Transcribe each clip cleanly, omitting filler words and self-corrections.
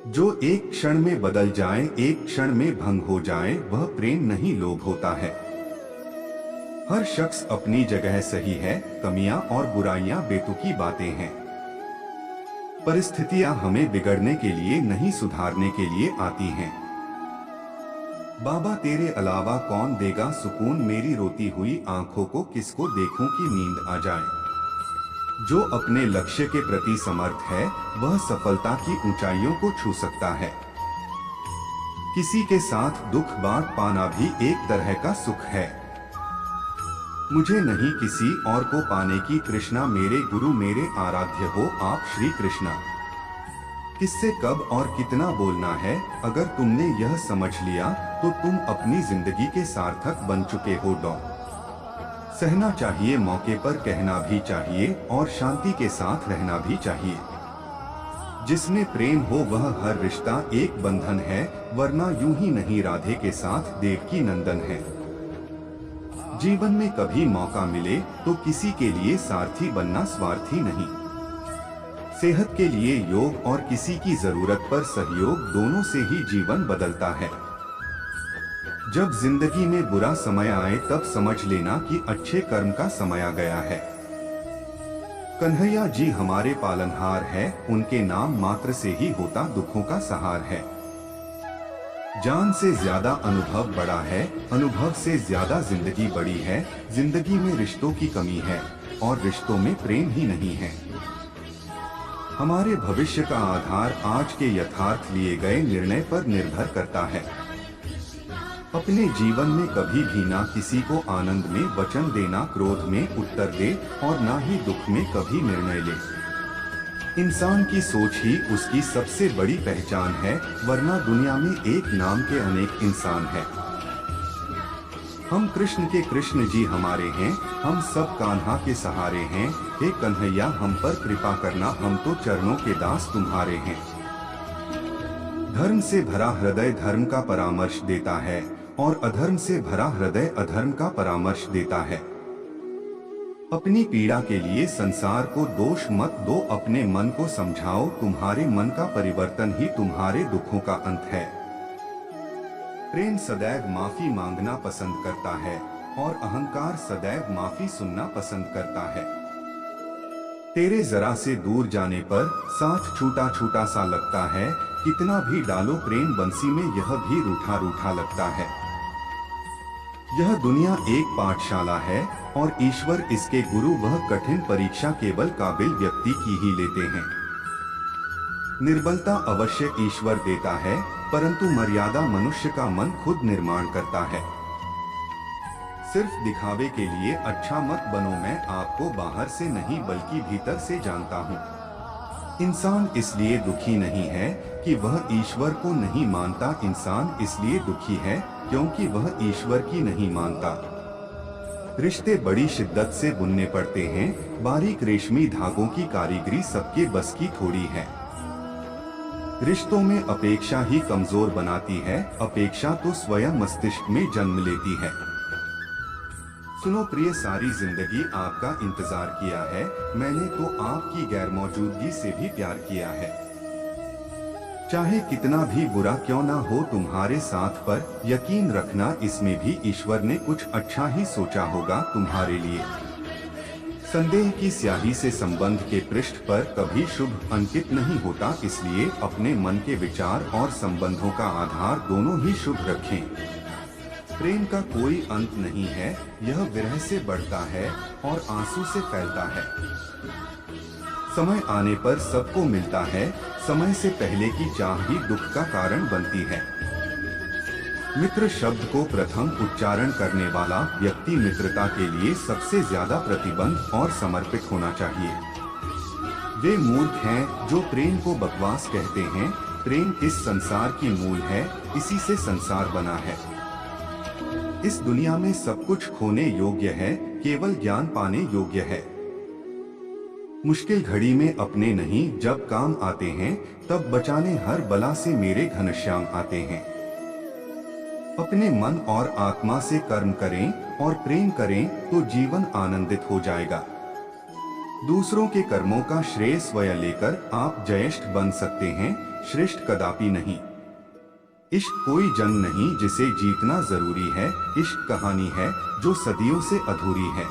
जो एक क्षण में बदल जाए, एक क्षण में भंग हो जाए, वह प्रेम नहीं लोभ होता है। हर शख्स अपनी जगह सही है, कमियां और बुराइयां बेतुकी बातें हैं। परिस्थितियां हमें बिगड़ने के लिए नहीं, सुधारने के लिए आती हैं। बाबा तेरे अलावा कौन देगा सुकून, मेरी रोती हुई आंखों को किसको देखूं कि नींद आ जाए। जो अपने लक्ष्य के प्रति समर्थ है, वह सफलता की ऊंचाइयों को छू सकता है। किसी के साथ दुख बांट पाना भी एक तरह का सुख है। मुझे नहीं किसी और को पाने की तृष्णा, मेरे गुरु मेरे आराध्य हो आप श्री कृष्णा। किससे कब और कितना बोलना है, अगर तुमने यह समझ लिया तो तुम अपनी जिंदगी के सार्थक बन चुके हो। सहना चाहिए, मौके पर कहना भी चाहिए और शांति के साथ रहना भी चाहिए। जिसमें प्रेम हो वह हर रिश्ता एक बंधन है, वरना यूं ही नहीं राधे के साथ देवकी नंदन है। जीवन में कभी मौका मिले तो किसी के लिए सारथी बनना, स्वार्थी नहीं। सेहत के लिए योग और किसी की जरूरत पर सहयोग, दोनों से ही जीवन बदलता है। जब जिंदगी में बुरा समय आए तब समझ लेना कि अच्छे कर्म का समय आ गया है। कन्हैया जी हमारे पालनहार है, उनके नाम मात्र से ही होता दुखों का सहार है। जान से ज्यादा अनुभव बड़ा है, अनुभव से ज्यादा जिंदगी बड़ी है। जिंदगी में रिश्तों की कमी है और रिश्तों में प्रेम ही नहीं है। हमारे भविष्य का आधार आज के यथार्थ लिए गए निर्णय पर निर्भर करता है। अपने जीवन में कभी भी ना किसी को आनंद में वचन देना, क्रोध में उत्तर दे और ना ही दुख में कभी निर्णय ले। इंसान की सोच ही उसकी सबसे बड़ी पहचान है, वरना दुनिया में एक नाम के अनेक इंसान हैं। हम कृष्ण के कृष्ण जी हमारे हैं, हम सब कान्हा के सहारे हैं। हे कन्हैया हम पर कृपा करना, हम तो चरणों के दास तुम्हारे हैं। धर्म से भरा हृदय धर्म का परामर्श देता है और अधर्म से भरा हृदय अधर्म का परामर्श देता है। अपनी पीड़ा के लिए संसार को दोष मत दो, अपने मन को समझाओ, तुम्हारे मन का परिवर्तन ही तुम्हारे दुखों का अंत है। प्रेम सदैव माफी मांगना पसंद करता है और अहंकार सदैव माफी सुनना पसंद करता है। तेरे जरा से दूर जाने पर साथ छूटा छूटा सा लगता है, कितना भी डालो प्रेम बंसी में यह भी रूठा रूठा लगता है। यह दुनिया एक पाठशाला है और ईश्वर इसके गुरु, वह कठिन परीक्षा केवल काबिल व्यक्ति की ही लेते हैं। निर्बलता अवश्य ईश्वर देता है, परंतु मर्यादा मनुष्य का मन खुद निर्माण करता है। सिर्फ दिखावे के लिए अच्छा मत बनो, मैं आपको बाहर से नहीं बल्कि भीतर से जानता हूँ। इंसान इसलिए दुखी नहीं है कि वह ईश्वर को नहीं मानता, इंसान इसलिए दुखी है क्योंकि वह ईश्वर की नहीं मानता। रिश्ते बड़ी शिद्दत से बुनने पड़ते हैं, बारीक रेशमी धागों की कारीगरी सबके बस की थोड़ी है। रिश्तों में अपेक्षा ही कमजोर बनाती है, अपेक्षा तो स्वयं मस्तिष्क में जन्म लेती है। सुनो प्रिय, सारी जिंदगी आपका इंतजार किया है, मैंने तो आपकी गैर मौजूदगी से भी प्यार किया है। चाहे कितना भी बुरा क्यों ना हो तुम्हारे साथ, पर यकीन रखना इसमें भी ईश्वर ने कुछ अच्छा ही सोचा होगा तुम्हारे लिए। संदेह की स्याही से संबंध के पृष्ठ पर कभी शुभ अंकित नहीं होता, इसलिए अपने मन के विचार और संबंधों का आधार दोनों ही शुभ रखें। प्रेम का कोई अंत नहीं है, यह विरह से बढ़ता है और आंसू से फैलता है। समय आने पर सबको मिलता है, समय से पहले की चाह ही दुख का कारण बनती है। मित्र शब्द को प्रथम उच्चारण करने वाला व्यक्ति मित्रता के लिए सबसे ज्यादा प्रतिबद्ध और समर्पित होना चाहिए। वे मूर्ख हैं जो प्रेम को बकवास कहते हैं। प्रेम इस संसार की मूल है, इसी से संसार बना है। इस दुनिया में सब कुछ खोने योग्य है, केवल ज्ञान पाने योग्य है। मुश्किल घड़ी में अपने नहीं जब काम आते हैं, तब बचाने हर बला से मेरे घनश्याम आते हैं। अपने मन और आत्मा से कर्म करें और प्रेम करें तो जीवन आनंदित हो जाएगा। दूसरों के कर्मों का श्रेय स्वयं लेकर आप जयेष्ठ बन सकते हैं, श्रेष्ठ कदापि नहीं। इश्क कोई जंग नहीं जिसे जीतना जरूरी है, इश्क कहानी है जो सदियों से अधूरी है।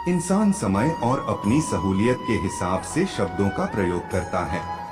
इंसान समय और अपनी सहूलियत के हिसाब से शब्दों का प्रयोग करता है।